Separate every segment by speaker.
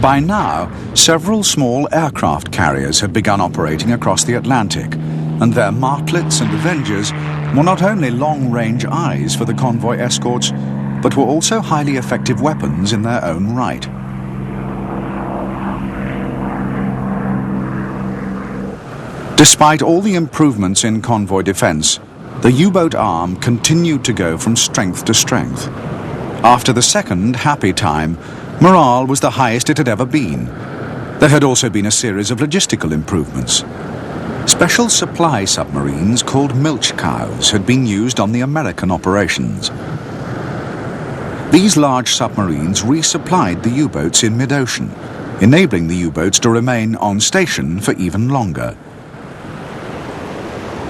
Speaker 1: By now, several small aircraft carriers had begun operating across the Atlantic, and their Martlets and Avengers were not only long-range eyes for the convoy escorts, but were also highly effective weapons in their own right. Despite all the improvements in convoy defense, the U-boat arm continued to go from strength to strength. After the second happy time, morale was the highest it had ever been. There had also been a series of logistical improvements. Special supply submarines called milch cows had been used on the American operations. These large submarines resupplied the U-boats in mid-ocean, enabling the U-boats to remain on station for even longer.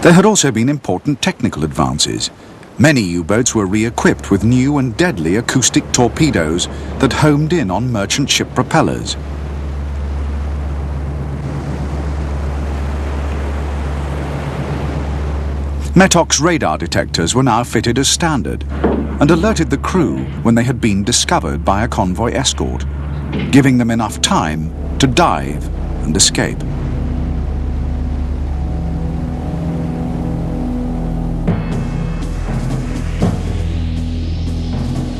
Speaker 1: There had also been important technical advances. Many U-boats were re-equipped with new and deadly acoustic torpedoes that homed in on merchant ship propellers. Metoc's radar detectors were now fitted as standard and alerted the crew when they had been discovered by a convoy escort, giving them enough time to dive and escape.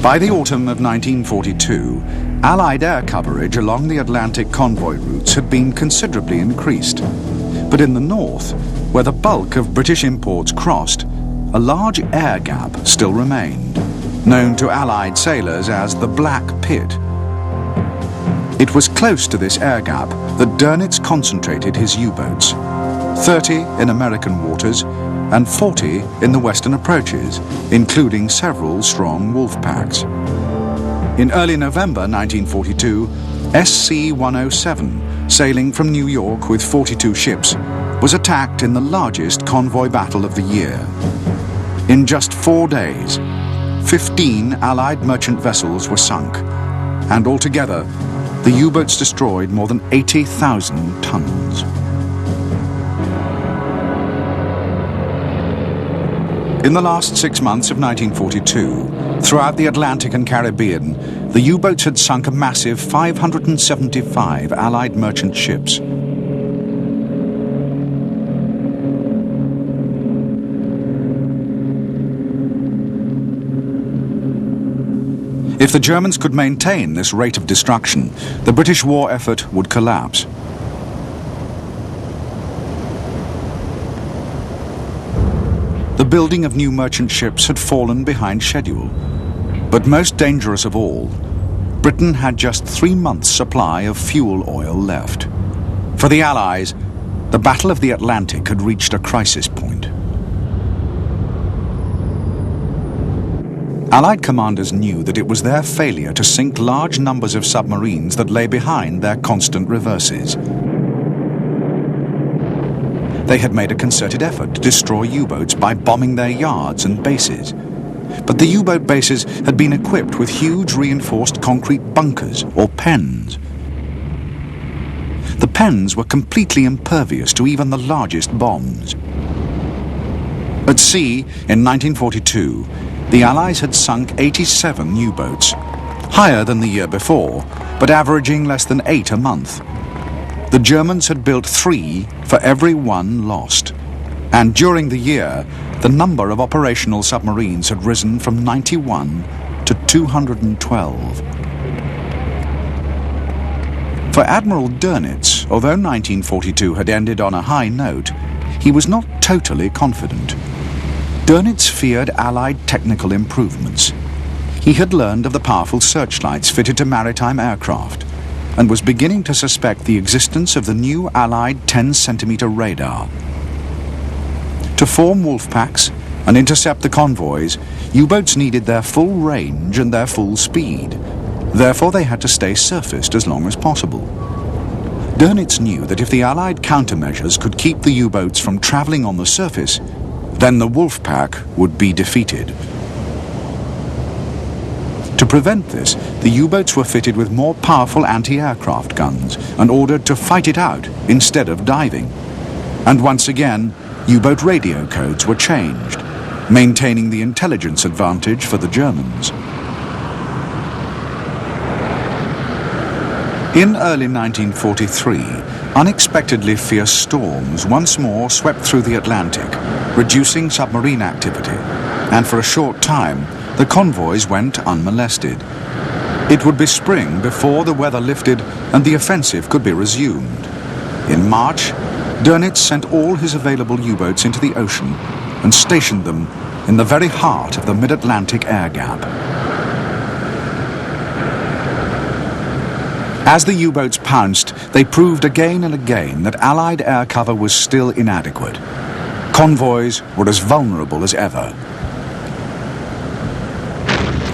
Speaker 1: By the autumn of 1942, Allied air coverage along the Atlantic convoy routes had been considerably increased. But in the north, where the bulk of British imports crossed, a large air gap still remained, known to Allied sailors as the Black Pit. It was close to this air gap that Dönitz concentrated his U-boats, 30 in American waters and 40 in the western approaches, including several strong wolf packs. In early November 1942, SC-107, sailing from New York with 42 ships, was attacked in the largest convoy battle of the year. In just 4 days, 15 Allied merchant vessels were sunk, and altogether, the U-boats destroyed more than 80,000 tons. In the last 6 months of 1942, throughout the Atlantic and Caribbean, the U-boats had sunk a massive 575 Allied merchant ships. If the Germans could maintain this rate of destruction, the British war effort would collapse. The building of new merchant ships had fallen behind schedule. But most dangerous of all, Britain had just 3 months' supply of fuel oil left. For the Allies, the Battle of the Atlantic had reached a crisis point. Allied commanders knew that it was their failure to sink large numbers of submarines that lay behind their constant reverses. They had made a concerted effort to destroy U-boats by bombing their yards and bases. But the U-boat bases had been equipped with huge reinforced concrete bunkers, or pens. The pens were completely impervious to even the largest bombs. At sea, in 1942, the Allies had sunk 87 U-boats, higher than the year before, but averaging less than 8 a month. The Germans had built 3 for every 1 lost, and during the year, the number of operational submarines had risen from 91 to 212. For Admiral Dönitz, although 1942 had ended on a high note, he was not totally confident. Dönitz feared Allied technical improvements. He had learned of the powerful searchlights fitted to maritime aircraft, and was beginning to suspect the existence of the new Allied 10-centimeter radar. To form wolf packs and intercept the convoys, U-boats needed their full range and their full speed. Therefore, they had to stay surfaced as long as possible. Dönitz knew that if the Allied countermeasures could keep the U-boats from traveling on the surface, then the wolf pack would be defeated. To prevent this, the U-boats were fitted with more powerful anti-aircraft guns and ordered to fight it out instead of diving. And once again, U-boat radio codes were changed, maintaining the intelligence advantage for the Germans. In early 1943, unexpectedly fierce storms once more swept through the Atlantic, reducing submarine activity, and for a short time, the convoys went unmolested. It would be spring before the weather lifted and the offensive could be resumed. In March, Dönitz sent all his available U-boats into the ocean and stationed them in the very heart of the mid-Atlantic air gap. As the U-boats pounced, they proved again and again that Allied air cover was still inadequate. Convoys were as vulnerable as ever.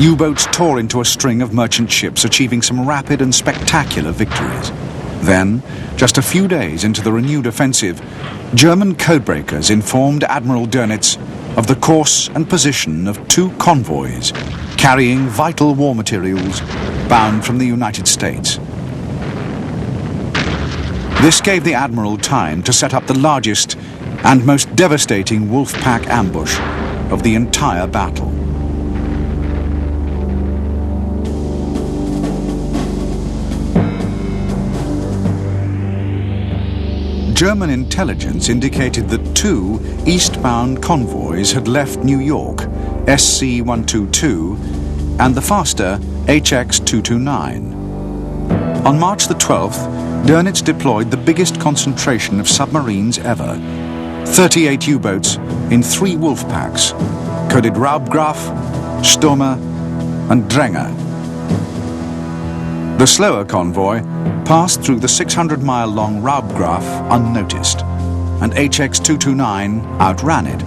Speaker 1: U-boats tore into a string of merchant ships, achieving some rapid and spectacular victories. Then, just a few days into the renewed offensive, German codebreakers informed Admiral Dönitz of the course and position of two convoys carrying vital war materials bound from the United States. This gave the Admiral time to set up the largest and most devastating Wolfpack ambush of the entire battle. German intelligence indicated that two eastbound convoys had left New York, SC-122, and the faster HX-229. On March the 12th, Dönitz deployed the biggest concentration of submarines ever, 38 U-boats in 3 Wolfpacks, coded Raubgraf, Stürmer, and Dränger. The slower convoy passed through the 600-mile-long Raubgraf unnoticed, and HX-229 outran it.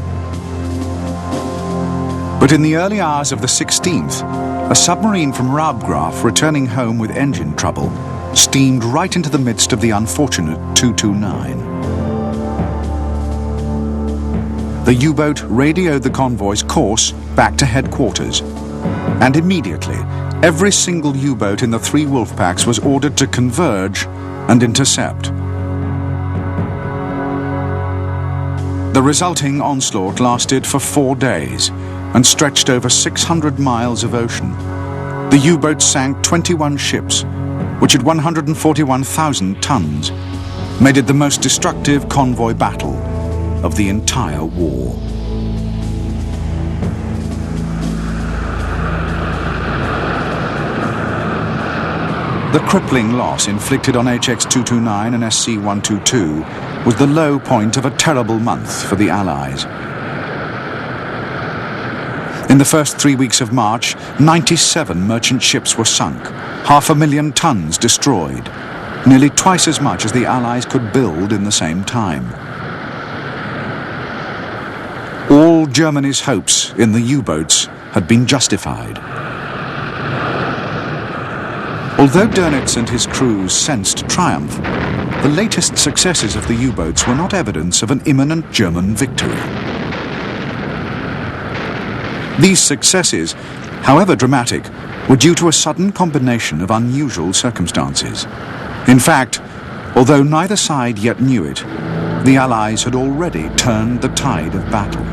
Speaker 1: But in the early hours of the 16th, a submarine from Raubgraf returning home with engine trouble steamed right into the midst of the unfortunate 229. The U-boat radioed the convoy's course back to headquarters, and immediately every single U-boat in the 3 Wolfpacks was ordered to converge and intercept. The resulting onslaught lasted for 4 days and stretched over 600 miles of ocean. The U-boats sank 21 ships, which at 141,000 tons made it the most destructive convoy battle of the entire war. The crippling loss inflicted on HX-229 and SC-122 was the low point of a terrible month for the Allies. In the first 3 weeks of March, 97 merchant ships were sunk, 500,000 tons destroyed, nearly twice as much as the Allies could build in the same time. All Germany's hopes in the U-boats had been justified. Although Dönitz and his crews sensed triumph, the latest successes of the U-boats were not evidence of an imminent German victory. These successes, however dramatic, were due to a sudden combination of unusual circumstances. In fact, although neither side yet knew it, the Allies had already turned the tide of battle.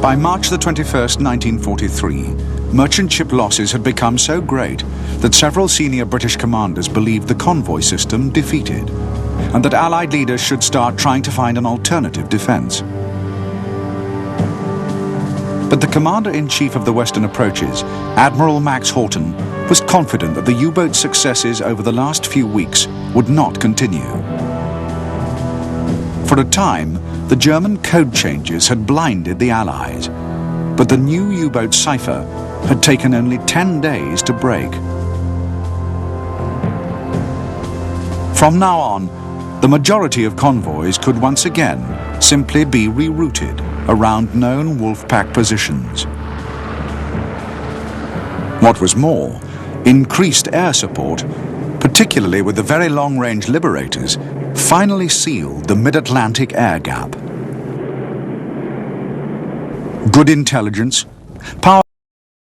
Speaker 1: By March the 21st, 1943, merchant ship losses had become so great that several senior British commanders believed the convoy system defeated, and that Allied leaders should start trying to find an alternative defense. But the commander-in-chief of the Western approaches, Admiral Max Horton, was confident that the U-boat successes over the last few weeks would not continue. For a time, the German code changes had blinded the Allies, but the new U-boat cipher had taken only 10 days to break. From now on, the majority of convoys could once again simply be rerouted around known Wolfpack positions. What was more, increased air support, particularly with the very long-range Liberators, finally sealed the mid-Atlantic air gap. Good intelligence, powerful